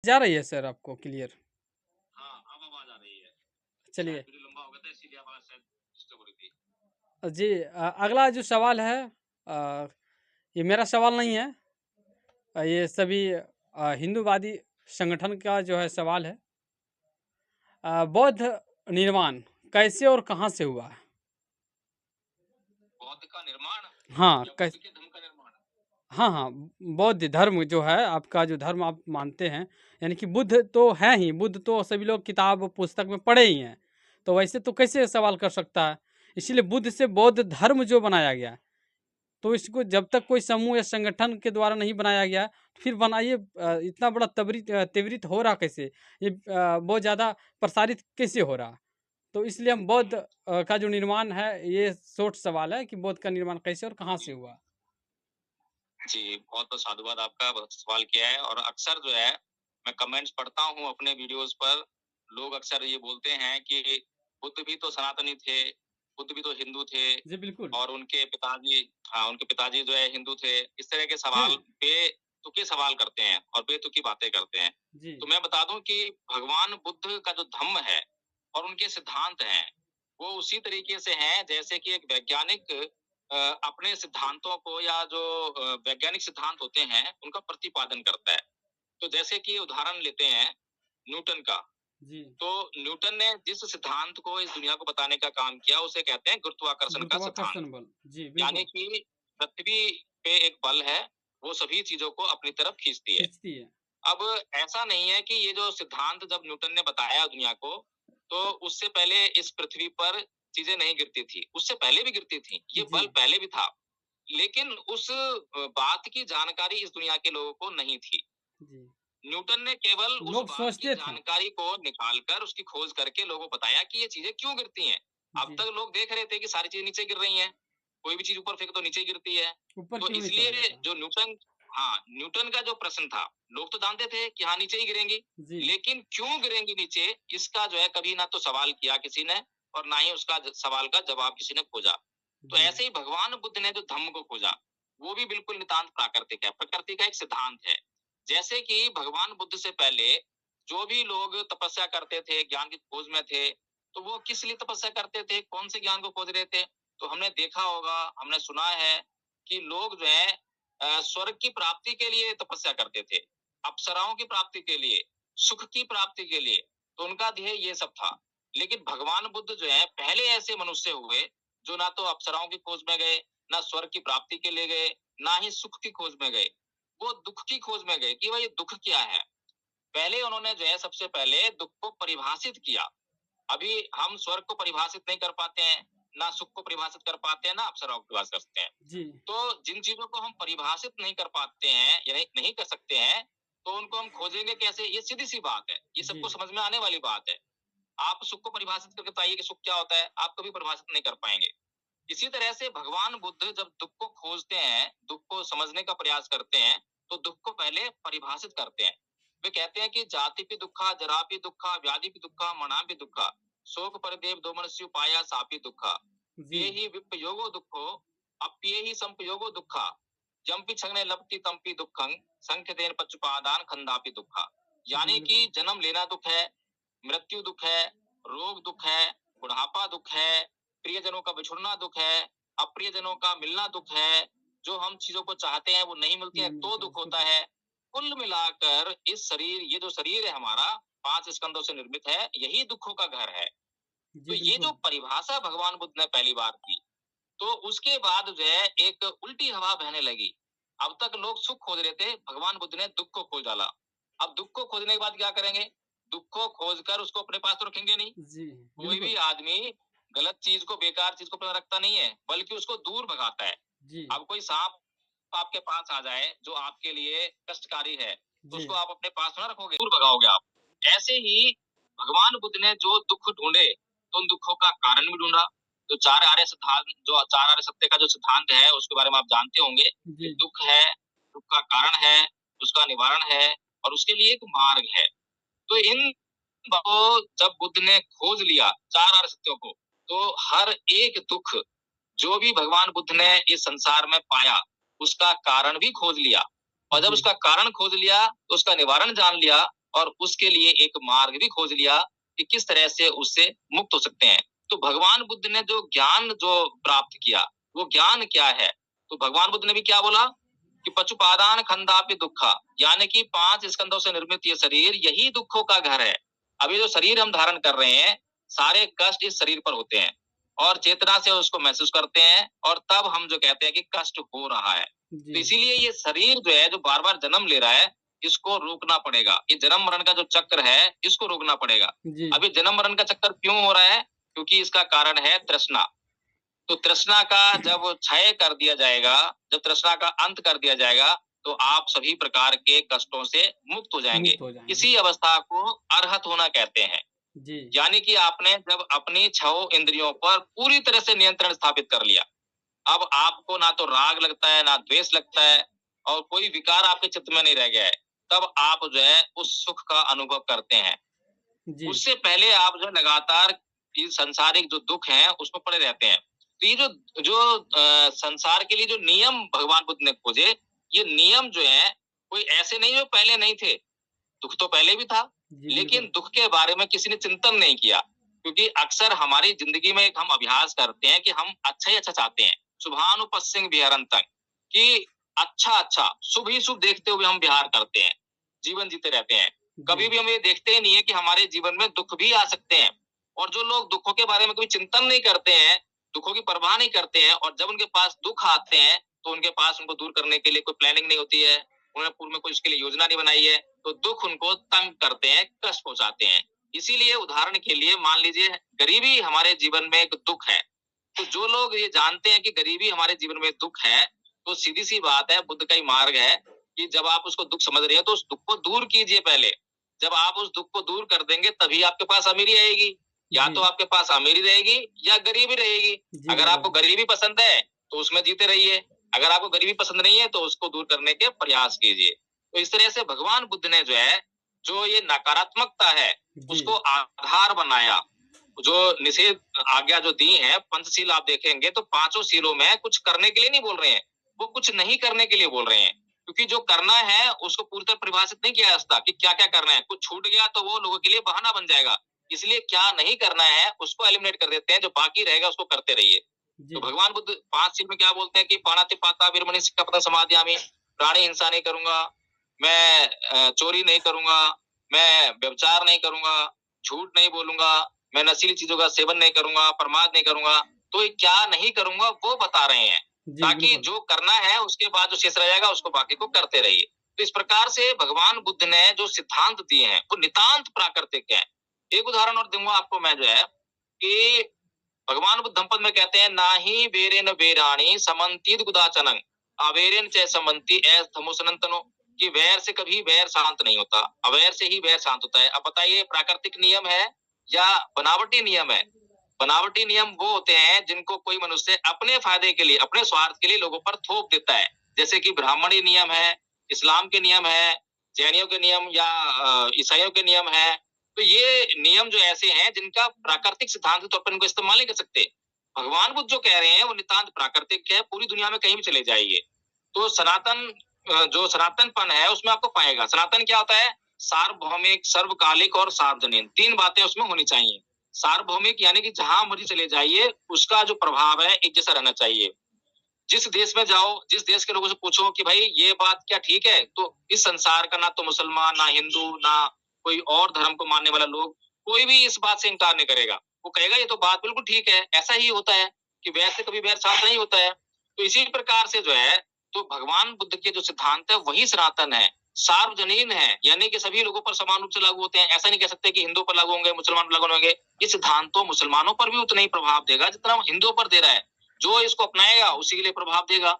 जा रही है सर आपको क्लियर? हाँ, अब आवाज़ आ रही है। शायद चलिए। वीडियो लंबा हो गया था इसीलिए आवाज़ शायद डिस्टर्ब हो रही थी। जी अगला जो सवाल है ये मेरा सवाल नहीं है। ये सभी हिंदूवादी संगठन का जो है सवाल है। बौद्ध निर्माण कैसे और कहाँ से हुआ? बौद्ध का निर्माण हाँ, या बुद्ध कैस के धर्म का निर्माण? हाँ, हाँ, बौद्ध धर्म जो है आपका जो धर्म आप मानते हैं, यानी कि बुद्ध तो हैं ही, बुद्ध तो सभी लोग किताब पुस्तक में पढ़े ही हैं। तो वैसे तो कैसे सवाल कर सकता है? इसीलिए बुद्ध से बौद्ध धर्म जो बनाया गया, तो इसको जब तक कोई समूह या संगठन के द्वारा नहीं बनाया गया, तो फिर बनाइए इतना बड़ा त्वरित हो रहा कैसे? ये बहुत ज़्यादा प्रसारित कैसे हो रहा? तो इसलिए हम बौद्ध का जो निर्माण है, ये शॉर्ट सवाल है कि बौद्ध का निर्माण कैसे और कहाँ से हुआ? जी, बहुत-बहुत साधुवाद आपका, बहुत सवाल किया है और अक्सर जो है, मैं कमेंट्स पढ़ता हूँ अपने वीडियोज़ पर, लोग अक्सर ये बोलते हैं कि बुद्ध भी तो सनातनी थे, बुद्ध भी तो हिंदू थे जी, बिल्कुल। और उनके पिताजी हाँ, उनके पिताजी जो है हिंदू थे। इस तरह के थे। सवाल बेतुके सवाल करते हैं और बेतुकी बातें करते हैं। जी। तो मैं बता दूँ कि भगवान बुद्ध का जो धम्म है और उनके सिद्धांत हैं, वो उसी तरीके से हैं जैसे कि एक वैज्ञानिक अपने सिद्धांतों को या जो वैज्ञानिक सिद्धांत होते हैं, उनका प्रतिपादन करता है। तो जैसे कि उदाहरण लेते हैं न्यूटन का, जी। तो न्यूटन ने जिस सिद्धांत को इस दुनिया को बताने का काम किया, उसे कहते हैं गुरुत्वाकर्षण का सिद्धांत। गुरुत्वाकर्षण बल। जी, यानी बिल्कुल। कि पृथ्वी पे एक बल है, वो सभी चीज़ों को अपनी तरफ खींचती है। खींचती है। अब ऐसा नहीं है कि ये जो सिद्धांत जब न्यूटन ने बताया दुनिया को, तो उससे पहले इस पृथ्वी पर चीज़ें नहीं गिरती थी। उससे पहले भी गिरती थी, ये जी। बल पहले भी था। लेकिन उस बात की जानकारी इस दुनिया के लोगों को नहीं थी। जी। न्यूटन ने केवल उस लोग बात की सोचते थे। जानकारी को निकाल कर उसकी खोज करके लोगों को बताया कि ये चीज़ें क्यों गिरती हैं। अब जी। तक लोग देख रहे थे कि सारी चीज़ें नीचे गिर रही हैं। कोई भी चीज़ ऊपर फेंको तो नीचे ही गिरती है। ऊपर तो क्यों नहीं चला इसलिए जाता? जो न्यूटन का जो प्रश्न था, लोग तो जानते थे कि हाँ, नीचे ही गिरेंगी। जी। लेकिन क्यों गिरेंगी नीचे, इसका जो है कभी ना तो सवाल किया किसी ने और ना ही उसका सवाल का जवाब किसी ने खोजा। तो जी। ऐसे ही भगवान बुद्ध ने जो धम्म को खोजा, वो भी बिल्कुल नितांत प्राकृतिक है, प्रकृति का एक सिद्धांत है। जैसे कि भगवान बुद्ध से पहले जो भी लोग तपस्या करते थे, ज्ञान की खोज में थे, तो वो किस लिए तपस्या करते थे? कौन से ज्ञान को खोज रहे थे? तो हमने देखा होगा, हमने सुना है कि लोग जो है स्वर्ग की प्राप्ति के लिए तपस्या करते थे, अप्सराओं की प्राप्ति के लिए, सुख की प्राप्ति के लिए, तो उनका ध्येय ये सब था। लेकिन भगवान बुद्ध जो है पहले ऐसे मनुष्य हुए, जो ना तो अप्सराओं की खोज में गए, ना स्वर्ग की प्राप्ति के लिए गए, ना ही सुख की खोज में गए। वो दुःख की खोज में गए कि भाई ये दुःख क्या है? पहले उन्होंने जो है सबसे पहले दुःख को परिभाषित किया। अभी हम स्वर्ग को परिभाषित नहीं कर पाते हैं, ना सुख को परिभाषित कर पाते हैं, ना अप्सराओं को परिभाषित कर सकते हैं। जी। तो जिन चीज़ों को हम परिभाषित नहीं कर पाते हैं या नहीं कर सकते हैं, तो उनको हम खोजेंगे कैसे? ये सीधी-सी बात है। ये जी। सबको समझ में आने वाली बात है। आप सुख को परिभाषित करके बताइए कि सुख क्या होता है? आप कभी परिभाषित नहीं कर पाएँगे। इसी तरह से भगवान बुद्ध जब दुःख को खोजते हैं, दुःख को समझने का प्रयास करते हैं, तो दुःख को पहले परिभाषित करते हैं। वे कहते हैं कि जातिपि दुःखा, जरापि दुःखा, व्याधिपि दुःखा, मरणापि दुःखा, शोक परिदेव दोमनस्युपाया सापि दुःखा। जी। ये ही विप्पयोगो दुःखो, अप्येहि संपयोगो दुःखा, यम्पि क्षणे लभते तम्पि दुःखं, संख्यतेन पच्चुपादान खंदापि दुःखा। जी, यानी बिल्कुल। कि जन्म लेना दुःख है, मृत्यु दुःख है, रोग दुःख है, बुढ़ापा दुःख है, प्रियजनों का बिछुड़ना दुःख है, अप्रियजनों का मिलना दुःख है, जो हम चीज़ों को चाहते हैं वो नहीं मिलती हैं नहीं तो मिलता है, दुःख उसको होता तो है। कुल मिलाकर इस शरीर ये जो शरीर है हमारा 5 स्कंदों से निर्मित है, यही दुःखों का घर है। तो जी, ये जो बिल्कुल। परिभाषा भगवान बुद्ध ने पहली बार की, तो उसके बाद जो है एक उल्टी हवा बहने लगी। अब तक लोग सुख खोज रहे थे, भगवान बुद्ध ने दुःख को खोज डाला। अब दुःख को खोजने के बाद क्या करेंगे? दुःख को खोज कर उसको अपने पास तो रखेंगे नहीं। जी, कोई भी बिल्कुल। आदमी गलत चीज़ को, बेकार चीज़ को अपने रखता नहीं है, बल्कि उसको दूर भगाता है। जी। अब कोई साँप आपके पास आ जाए, जो आपके लिए कष्टकारी है, तो जी। उसको आप अपने पास ना रखोगे, दूर भगाओगे आप। ऐसे ही भगवान बुद्ध ने जो दुःख ढूँढे, तो उन दुःखों का कारण भी ढूँढा। तो 4 आर्य सत्य का जो सिद्धांत है, उसके बारे में आप जानते होंगे कि जी। दुःख है, दुःख का कारण है, उसका निवारण है और उसके लिए एक मार्ग है। तो इन को जब बुद्ध ने खोज लिया 4 आर्य सत्यों को, तो हर एक दुःख जो भी भगवान बुद्ध ने इस संसार में पाया, उसका कारण भी खोज लिया और जब जी। उसका कारण खोज लिया, तो उसका निवारण जान लिया, और उसके लिए एक मार्ग भी खोज लिया कि किस तरह से उससे मुक्त हो सकते हैं। तो भगवान बुद्ध ने जो ज्ञान जो प्राप्त किया, वो ज्ञान क्या है? तो भगवान बुद्ध ने भी क्या बोला कि पशुपादान खंडापि दुखा, यानी कि 5 स्कंदों से निर्मित ये शरीर यही दुखों का घर है। अभी जो शरीर हम धारण कर रहे हैं, सारे कष्ट इस शरीर पर होते हैं और चेतना से उसको महसूस करते हैं और तब हम जो कहते हैं कि कष्ट हो रहा है। तो जी, इसीलिए ये शरीर जो है, जो बार-बार जन्म ले रहा है, इसको रोकना पड़ेगा। ये जन्म-मरण का जो चक्र है, इसको रोकना पड़ेगा। जी, अब ये जन्म-मरण का चक्कर क्यों हो रहा है? क्योंकि इसका कारण है तृष्णा। तो तृष्णा का जब क्षय कर दिया जाएगा, जब तृष्णा का अंत कर दिया जाएगा, तो आप सभी प्रकार के कष्टों से मुक्त हो जाएंगे। मुक्त हो जाएँगे। इसी अवस्था को अरहत होना कहते हैं। जी, यानी कि आपने जब अपनी 6 इंद्रियों पर पूरी तरह से नियंत्रण स्थापित कर लिया। अब आपको ना तो राग लगता है, ना द्वेष लगता है और कोई विकार आपके चित्त में नहीं रह गया है। तब आप जो है उस सुख का अनुभव करते हैं। जी, उससे पहले आप जो लगातार ये सांसारिक जो दुख हैं उसमें पड़े रहते हैं। तो ये जो जो संसार के लिए जो नियम भगवान बुद्ध ने खोजे, ये नियम जो हैं कोई ऐसे नहीं जो पहले नहीं थे। दुख तो पहले भी था, जी, लेकिन बिल्कुल। दुख के बारे में किसी ने चिंतन नहीं किया। क्योंकि अक्सर हमारी ज़िंदगी में एक हम अभ्यास करते हैं कि हम अच्छा ही अच्छा चाहते हैं। शुभानुपस्सिंग विहरन्तः कि अच्छा-अच्छा, शुभ ही शुभ देखते हुए हम विहार करते हैं, जीवन जीते रहते हैं। जी, कभी भी हम ये देखते ही नहीं है कि हमारे जीवन में दुःख भी आ सकते हैं। और जो लोग दुःखों के बारे में कोई चिंतन नहीं करते हैं, दुःखों की परवाह नहीं करते हैं और जब उनके पास दुःख आते हैं, तो उनके पास उनको दूर करने के लिए कोई प्लानिंग नहीं होती है, उन्होंने पूर्व में कोई उसके लिए योजना नहीं बनाई है, तो दुःख उनको तंग करते हैं, कष्ट पहुँचाते हैं। इसीलिए उदाहरण के लिए मान लीजिए गरीबी हमारे जीवन में एक दुःख है। तो जो लोग ये जानते हैं कि गरीबी हमारे जीवन में दुःख है, तो सीधी-सी बात है, बुद्ध का ही मार्ग है कि जब आप उसको दुःख समझ रहे हो, तो उस दुःख को दूर कीजिए पहले। जब आप उस दुःख को दूर कर देंगे, तभी आपके पास अमीरी आएगी। या तो जी, आपके पास अमीरी रहेगी या गरीबी रहेगी। जी, अगर आपको बिल्कुल। गरीबी पसंद है, तो उसमें जीते रहिए। अगर आपको गरीबी पसंद नहीं है, तो उसको दूर करने के प्रयास कीजिए। तो इस तरह से भगवान बुद्ध ने जो है, जो ये नकारात्मकता है, जी, उसको आधार बनाया। जो निषेध आज्ञा जो दी है, पंचशील आप देखेंगे तो पाँचों शीलों में कुछ करने के लिए नहीं बोल रहे हैं, वो कुछ नहीं करने के लिए बोल रहे हैं। क्योंकि जो करना है उसको पूरी तरह परिभाषित नहीं किया जा सकता कि क्या-क्या करना है। कुछ छूट गया तो वो लोगों के लिए बहाना बन जाएगा। इसलिए क्या नहीं करना है उसको एलिमिनेट कर देते हैं, जो बाकी रहेगा उसको करते रहिए। तो जी, भगवान बुद्ध 5 शील में क्या बोलते हैं कि पाणातिपाता विरमणि सिक्खयपदं समादियामि, प्राणी हिंसा नहीं करूँगा, मैं चोरी नहीं करूँगा, मैं व्यभिचार नहीं करूँगा, झूठ नहीं बोलूँगा, मैं नशीली चीज़ों का सेवन नहीं करूँगा, प्रमाद नहीं करूँगा। तो ये क्या नहीं करूँगा वो बता रहे हैं, जी, ताकि बिल्कुल। जो करना है उसके बाद जो शेष रह जाएगा उसको बाकी को करते रहिए। तो इस प्रकार से भगवान बुद्ध ने जो सिद्धांत दिए हैं वो नितांत प्राकृतिक हैं। एक उदाहरण और दूँगा आपको मैं जो है कि भगवान बुद्ध धम्मपद में कहते हैं नाहि वेरेन वेराणि समन्तीत गुदाचनं अवेरेन च समन्ति एस धमुसनंतनो, कि वैर से कभी वैर शांत नहीं होता, अवैर से ही वैर शांत होता है। अब बताइए प्राकृतिक नियम है या बनावटी नियम है? बनावटी नियम वो होते हैं जिनको कोई मनुष्य अपने फायदे के लिए, अपने स्वार्थ के लिए लोगों पर थोप देता है। जैसे कि ब्राह्मणी नियम है, इस्लाम के नियम है, जैनियों के नियम या ईसाइयों के नियम है। तो ये नियम जो ऐसे हैं जिनका प्राकृतिक सिद्धांत के तौर पर इनको इस्तेमाल नहीं कर सकते। भगवान बुद्ध जो कह रहे हैं वो नितांत प्राकृतिक है, पूरी दुनिया में कहीं भी चले जाइए। तो सनातन जो सनातनपन है उसमें आपको पाएगा। सनातन क्या होता है? सार्वभौमिक, सर्वकालिक और सार्वजनीन, 3 बातें उसमें होनी चाहिए। सार्वभौमिक यानी कि जहाँ मर्ज़ी चले जाइए, उसका जो प्रभाव है एक जैसा रहना चाहिए। जिस देश में जाओ, जिस देश के लोगों से पूछो कि भाई ये बात क्या ठीक है? तो इस संसार का ना तो मुसलमान, ना हिंदू, ना कोई और धर्म को मानने वाला लोग, कोई भी इस बात से इनकार नहीं करेगा। वो कहेगा ये तो बात बिल्कुल ठीक है, ऐसा ही होता है कि वैर से कभी वैर शांत नहीं होता है। तो इसी प्रकार से जो है, तो भगवान बुद्ध के जो सिद्धांत है वही सनातन है, सार्वजनीन है, यानी कि सभी लोगों पर समान रूप से लागू होते हैं। ऐसा नहीं कह सकते कि हिंदुओं पर लागू होंगे, मुसलमान पर लागू होंगे। ये सिद्धांत तो मुसलमानों पर भी उतना ही प्रभाव देगा जितना हिंदुओं पर दे रहा है। जो इसको अपनाएगा उसी के लिए प्रभाव देगा।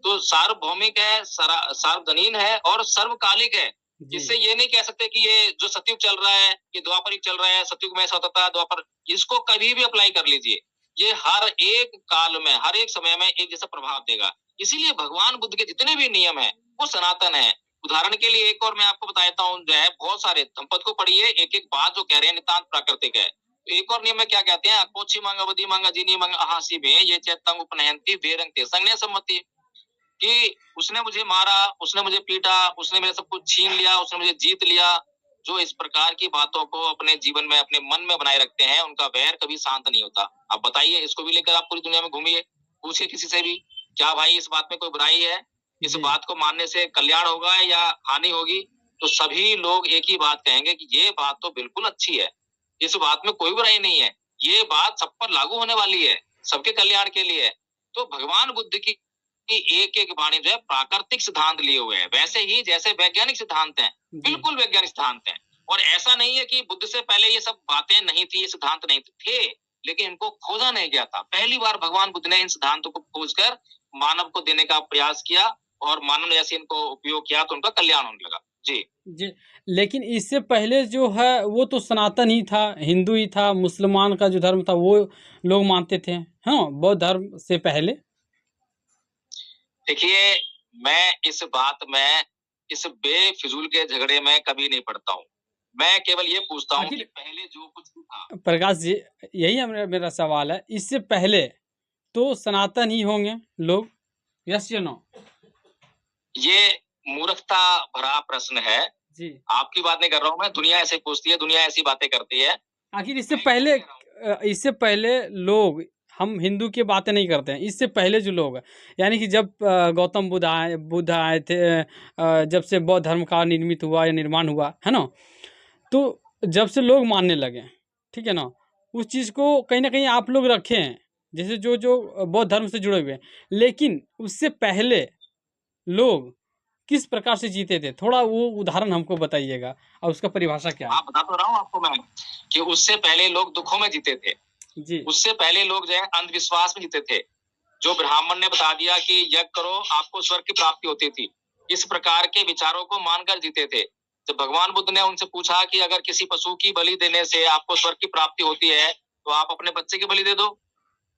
तो सार्वभौमिक है, सार्वजनीन है और सर्वकालिक है। जी, इससे ये नहीं कह सकते कि ये जो सतयुग चल रहा है, ये द्वापर युग चल रहा है, सतयुग में ऐसा होता था, द्वापर, इसको कभी भी अप्लाई कर लीजिए। ये हर एक काल में, हर एक समय में एक जैसा प्रभाव देगा। इसीलिए भगवान बुद्ध के जितने भी नियम हैं, वो सनातन है। उदाहरण के लिए एक और मैं आपको बता देता हूँ जो है, बहुत सारे धम्मपद को पढ़िए, एक-एक बात जो कह रहे हैं नितांत प्राकृतिक है। एक और नियम में क्या कहते हैं? अकोछि मंग अवधि मंग अजीनी मंग अहासी में ये चेतंग उपनयंती वेरंग ते संज्ञा सम्मति, कि उसने मुझे मारा, उसने मुझे पीटा, उसने मेरा सब कुछ छीन लिया, उसने मुझे जीत लिया, जो इस प्रकार की बातों को अपने जीवन में, अपने मन में बनाए रखते हैं, उनका वैर कभी शांत नहीं होता। आप बताइए, इसको भी लेकर आप पूरी दुनिया में घूमिए, पूछिए किसी से भी, क्या भाई इस बात में कोई बुराई है? इस जी, बात को मानने से कल्याण होगा या हानि होगी? तो सभी लोग एक ही बात कहेंगे कि ये बात तो बिल्कुल अच्छी है। इस बात में कोई बुराई नहीं है। ये बात सब पर लागू होने वाली है, सबके कल्याण के लिए है। तो भगवान बुद्ध की एक-एक वाणी जो है प्राकृतिक सिद्धांत लिए हुए हैं। वैसे ही जैसे वैज्ञानिक सिद्धांत हैं, जी, बिल्कुल वैज्ञानिक सिद्धांत हैं। और ऐसा नहीं है कि बुद्ध से पहले ये सब बातें नहीं थी, ये सिद्धांत नहीं थे, लेकिन इनको खोजा नहीं गया था। पहली बार भगवान बुद्ध ने इन सिद्धांतों को खोजकर मानव को देने का प्रयास किया और मानव ने जैसे इनको उपयोग किया तो उनका कल्याण होने लगा। जी। जी। लेकिन इससे पहले जो है वो तो सनातन ही था, हिंदू ही था, मुसलमान का जो धर्म था वो लोग मानते थे, हाँ? बौद्ध धर्म से पहले? देखिए, मैं इस बात में, इस बेफिजूल के झगड़े में कभी नहीं पड़ता हूँ। मैं केवल ये पूछता हूँ कि आखिर पहले जो कुछ भी था। प्रकाश जी, यही मेरा मेरा सवाल है, इससे पहले तो सनातन ही होंगे लोग, यस या नो? ये मूर्खता भरा प्रश्न है। जी। आपकी बात नहीं कर रहा हूँ मैं, दुनिया ऐसे पूछती है, दुनिया ऐसी बातें करती है। आखिर मैं क्या कह रहा हूँ? इससे पहले लोग, हम हिंदू की बातें नहीं करते हैं, इससे पहले जो लोग यानी कि जब गौतम बुद्ध आए थे, जब से बौद्ध धर्म का निर्मित हुआ या निर्माण हुआ, है ना? तो जब से लोग मानने लगे, ठीक है ना? उस चीज़ को कहीं न कहीं आप लोग रखे हैं, जैसे जो बौद्ध धर्म से जुड़े हुए हैं। लेकिन उससे पहले लोग किस प्रकार से जीते थे? थोड़ा वो उदाहरण हमको बताइएगा और उसका परिभाषा क्या है? हाँ, बता तो रहा हूँ आपको मैं कि उससे पहले लोग दुखों में जीते थे। जी, उससे पहले लोग जो है अंधविश्वास में जीते थे। जो ब्राह्मण ने बता दिया कि यज्ञ करो, आपको स्वर्ग की प्राप्ति होती थी। इस प्रकार के विचारों को मानकर जीते थे। जब भगवान बुद्ध ने उनसे पूछा कि अगर किसी पशु की बलि देने से आपको स्वर्ग की प्राप्ति होती है, तो आप अपने बच्चे की बलि दे दो।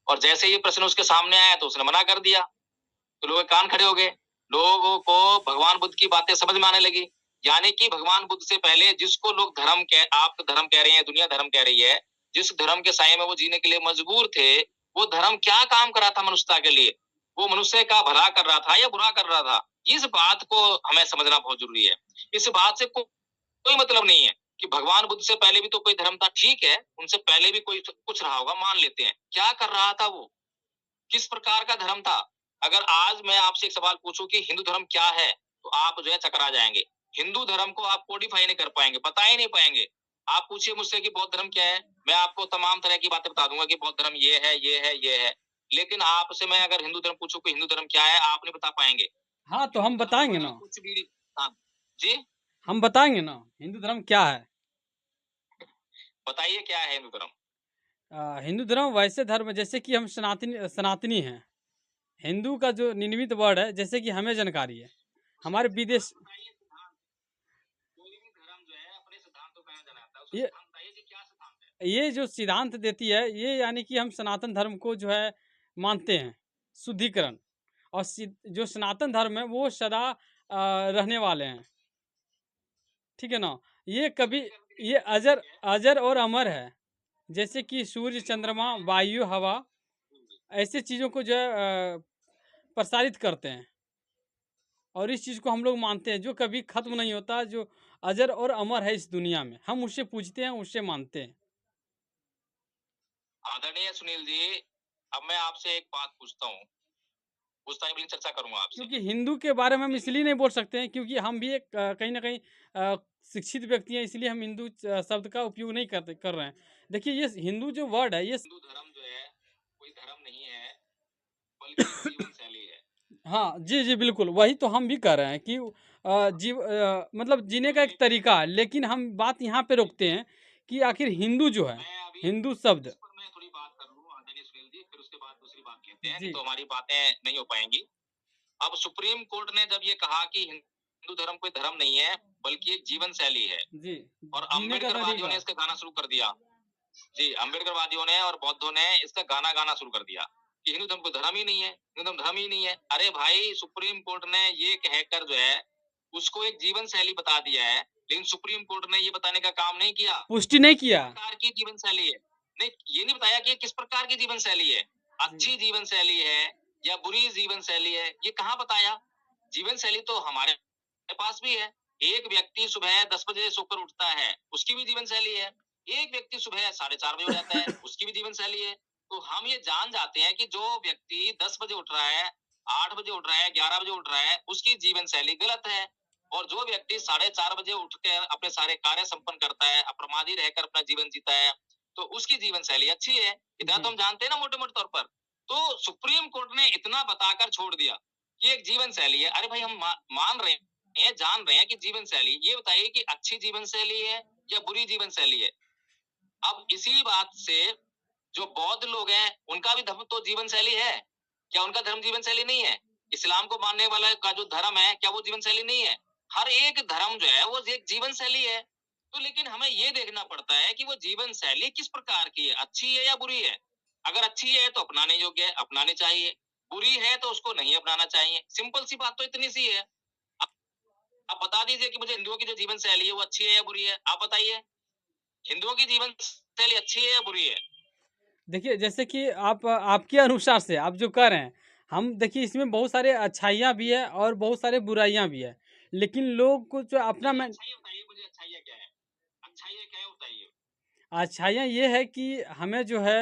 और जैसे ये प्रश्न उसके सामने आया तो उसने मना कर दिया। तो लोग कान खड़े हो गए। लोगों को भगवान बुद्ध की बातें समझ में आने लगी। यानी कि भगवान बुद्ध से पहले जिसको लोग आप धर्म कह रहे हैं, दुनिया धर्म कह रही है, जिस धर्म के साए में वो जीने के लिए मजबूर थे, वो धर्म क्या काम कर रहा था मनुष्यता के लिए? वो मनुष्य का भला कर रहा था या बुरा कर रहा था? इस बात को हमें समझना बहुत जरूरी है। इस बात से कोई मतलब नहीं है कि भगवान बुद्ध से पहले भी तो कोई धर्म था, ठीक है, उनसे पहले भी कोई कुछ रहा होगा, मान लेते हैं। क्या कर रहा था वो? किस प्रकार का धर्म था? अगर आज मैं आपसे एक सवाल पूछूं कि हिंदू धर्म क्या है, तो आप जो है चकरा जाएंगे। हिंदू धर्म को आप कोडिफाई नहीं कर पाएंगे, बता ही नहीं पाएंगे। आप पूछिए मुझसे कि बौद्ध धर्म क्या है, मैं आपको तमाम तरह की बातें बता दूंगा कि बौद्ध धर्म ये है, ये है, ये है। लेकिन आपसे मैं अगर हिंदू धर्म पूछूं कि हिंदू धर्म क्या है, आप नहीं बता पाएंगे। हाँ, तो हिंदू हम धर्म बताएँगे जो है ना, कुछ भी। हाँ जी, हम बताएँगे ना, हिंदू धर्म क्या है? बताइए क्या है हिंदू धर्म? हिंदू धर्म वैसे धर्म है जैसे कि हम सनातनी हैं। हिंदू का जो निर्मित वर्ड है, जैसे कि हमें जानकारी है। उसका हमारे सिद्धांत विदेश बताइए, सिद्धांत। कोई भी धर्म जो है अपने सिद्धांत को कहना जाता है, उसका ये सिद्धांत बताइए कि क्या सिद्धांत है। ये जो सिद्धांत देती है, ये यानी कि हम सनातन धर्म को जो है मानते हैं, शुद्धिकरण। और जो सनातन धर्म है वो सदा रहने वाले हैं, ठीक है ना? ये कभी ये अजर अजर और अमर है, जैसे कि सूर्य, चंद्रमा, वायु, हवा, ऐसे चीज़ों को जो है प्रसारित करते हैं। और इस चीज़ को हम लोग मानते हैं, जो कभी खत्म नहीं होता, जो अजर और अमर है इस दुनिया में। हम उससे पूजते हैं, उससे मानते हैं। आदरणीय सुनील जी, अब मैं आपसे एक बात पूछता हूँ, उस टाइम के लिए चर्चा करूंगा आपसे। क्योंकि हिंदू के बारे में हम इसलिए नहीं बोल सकते हैं, क्योंकि हम भी एक कहीं न कहीं शिक्षित व्यक्ति हैं, इसलिए हम हिंदू शब्द का उपयोग नहीं कर रहे हैं। देखिए, ये हिंदू जो वर्ड है, ये हिंदू धर्म जो है कोई धर्म नहीं है, बल्कि एक जीवन शैली है। हाँ, जी, जी, बिल्कुल, वही तो हम भी कह रहे हैं कि मतलब जीने का कोई एक तरीका है, लेकिन हम बात यहाँ पे रोकते हैं कि आखिर हिंदू जो है, मैं अभी हिंदू शब्द। इस पर मैं थोड़ी बात कर लूँ आदरणीय सुनील जी, फिर उसके बाद दूसरी बात लेते हैं, नहीं जी, तो हमारी बातें नहीं हो पाएंगी। अब सुप्रीम कोर्ट ने जब ये कहा कि हिंदू धर्म कोई धर्म नहीं है, बल्कि एक जीवन शैली है, जी, और जीने का अम्बेडकरवादियों ने तरीका। इसका गाना शुरू कर दिया। जी, अम्बेडकरवादियों ने और बौद्धों ने इसका गाना गाना शुरू कर दिया कि हिंदू धर्म कोई धर्म ही नहीं है, हिंदू धर्म धर्म ही नहीं है। अरे भाई, सुप्रीम कोर्ट ने ये कहकर जो है उसको एक जीवन शैली बता दिया है, लेकिन सुप्रीम कोर्ट ने ये बताने का काम नहीं किया पुष्टि नहीं किस किया। प्रकार की जीवन शैली है। नहीं, ये नहीं बताया कि ये किस प्रकार की जीवन शैली है, जी, अच्छी जीवन शैली है या बुरी जीवन शैली है, ये कहाँ बताया? जीवन शैली तो हमारे पास भी है, एक व्यक्ति सुबह 10 बजे सोकर उठता है, उसकी भी जीवन शैली है। एक व्यक्ति सुबह 4:30 बजे उठ जाता है, उसकी भी जीवन शैली है। तो हम ये जान जाते हैं कि जो व्यक्ति 10 बजे उठ रहा है, 8 बजे उठ रहा है, 11 बजे उठ रहा है, उसकी जीवन शैली गलत है। और जो व्यक्ति 4:30 बजे उठ के अपने सारे कार्य संपन्न करता है, अप्रमादी रहकर अपना जीवन जीता है, तो उसकी जीवन शैली अच्छी है। इतना तो जी। हम जानते हैं ना मोटे-मोटे तौर पर। तो सुप्रीम कोर्ट ने इतना बताकर छोड़ दिया कि एक जीवन शैली है। अरे भाई हम मान रहे हैं, जान रहे हैं कि जीवन शैली, ये बताइए कि अच्छी जीवन शैली है या बुरी जीवन शैली है? अब इसी बात से जो बौद्ध लोग हैं, उनका भी धर्म तो जीवन शैली है। क्या उनका धर्म जीवन शैली नहीं है? इस्लाम को मानने वाला का जो धर्म है, क्या वो जीवन शैली नहीं है? हर एक धर्म जो है, वो एक जीवन शैली है। तो लेकिन हमें ये देखना पड़ता है कि वो जीवन शैली किस प्रकार की है, अच्छी है या बुरी है? अगर अच्छी है तो अपनाने योग्य है, अपनानी चाहिए। बुरी है तो उसको नहीं अपनाना चाहिए। सिंपल सी बात तो इतनी सी है। आप आप बता दीजिए कि मुझे हिंदुओं की जो जीवन शैली है, वो अच्छी है या बुरी है? आप बताइए। हिंदुओं की जीवन शैली अच्छी है या बुरी है? देखिए, जैसे कि आप आपके अनुसार से आप जो कह रहे हैं, हम देखिए इसमें बहुत सारे अच्छाइयाँ भी है और बहुत सारे बुराइयाँ भी है। लेकिन लोग को जो अपना चलिए मैं अच्छाइयाँ बताइए मुझे, अच्छाइयाँ क्या है? अच्छाइयाँ क्या है वो बताइए? अच्छाइयाँ ये है कि हमें जो है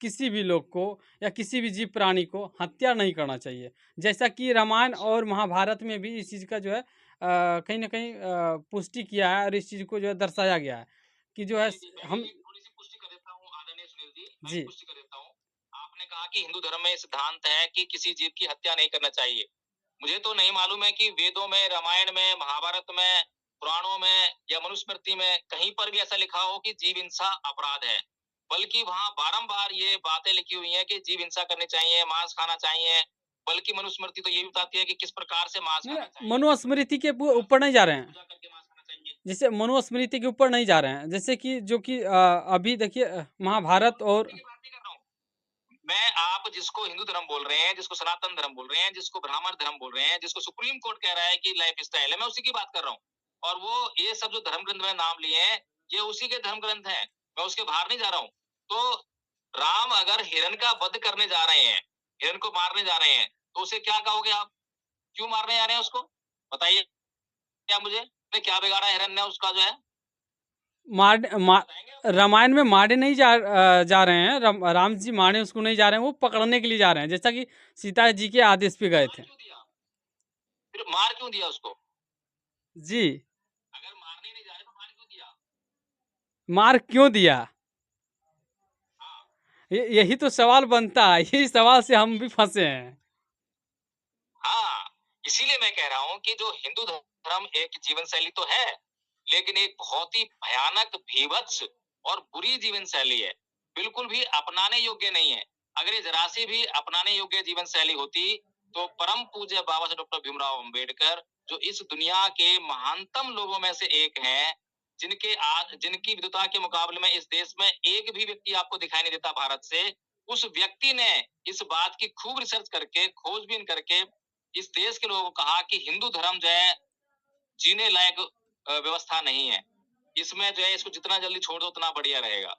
किसी भी लोग को या किसी भी जीव प्राणी को हत्या नहीं करना चाहिए। जैसा कि रामायण अच्छा, और महाभारत में भी इस चीज़ का जो है कहीं न कहीं पुष्टि किया है और इस चीज़ को जो है दर्शाया गया है कि जो है जी, जी, मैं भी हम एक थोड़ी-सी पुष्टि कर देता हूँ आदरणीय सुनील जी, मैं भी जी, पुष्टि कर देता हूँ। आपने कहा कि हिंदू धर्म में सिद्धांत है कि किसी जीव की हत्या नहीं करना चाहिए। मुझे तो नहीं मालूम है कि वेदों में, रामायण में, महाभारत में, पुराणों में या मनुस्मृति में कहीं पर भी ऐसा लिखा हो कि जीव हिंसा अपराध है। बल्कि वहाँ बारंबार ये बातें लिखी हुई हैं कि जीव हिंसा करनी चाहिए, मांस खाना चाहिए। बल्कि मनुस्मृति तो ये भी बताती है कि किस प्रकार से मांस नहीं, खाना नहीं चाहिए। मनुस्मृति के हाँ, ऊपर नहीं जा रहे हैं। पूजा करके मांस खाना चाहिए। जैसे मनुस्मृति के ऊपर नहीं जा रहे हैं। जैसे कि जो कि अभी देखिए मैं महाभारत और मनुस्मृति की बात नहीं कर रहा हूँ। मैं आप जिसको हिंदू धर्म बोल रहे हैं, जिसको सनातन धर्म बोल रहे हैं, जिसको ब्राह्मण धर्म बोल रहे हैं, जिसको सुप्रीम कोर्ट कह रहा है कि लाइफ स्टाइल है, मैं उसी की बात कर रहा हूँ। और वो ये सब जो धर्म ग्रंथ में नाम लिए हैं, ये उसी के धर्म ग्रंथ हैं। मैं उसके बाहर नहीं जा रहा हूँ। तो राम अगर हिरण का वध करने जा रहे हैं, हिरण को मारने जा रहे हैं, तो उसे क्या कहोगे आप? क्यों मारने जा रहे हैं उसको? बताइए क्या मुझे? क्या बिगाड़ा हिरण ने उसका जो है? मार मा बताएंगे आप? रामायण में मारने नहीं जा रहे हैं। राम जी मारने उसको नहीं जा रहे हैं, वो पकड़ने के लिए जा रहे हैं। जैसा कि सीता जी के आदेश पे गए मार थे। क्यों दिया? फिर मार क्यों दिया उसको? जी, अगर मारने नहीं जा रहे तो मार क्यों दिया? मार क्यों दिया? हाँ। यही तो सवाल बनता है। यही सवाल से हम भी फँसे हैं। हाँ, इसीलिए मैं कह रहा हूँ कि जो हिंदू धर्म एक जीवन शैली तो है, लेकिन एक बहुत ही भयानक, भीभत्स और बुरी जीवन शैली है। बिल्कुल भी अपनाने योग्य नहीं है। अगर ये ज़रा-सी भी अपनाने योग्य जीवन शैली होती, तो परम पूज्य बाबा साहब डॉक्टर भीमराव अम्बेडकर, जो इस दुनिया के महानतम लोगों में से एक हैं, जिनकी विद्वता के मुकाबले में इस देश में एक भी व्यक्ति आपको दिखाई नहीं देता भारत से, उस व्यक्ति ने इस बात की खूब रिसर्च करके, खोजबीन करके इस देश के लोगों को कहा कि हिंदू धर्म जो है जीने लायक व्यवस्था नहीं है। इसमें जो है इसको जितना जल्दी छोड़ दो उतना बढ़िया रहेगा।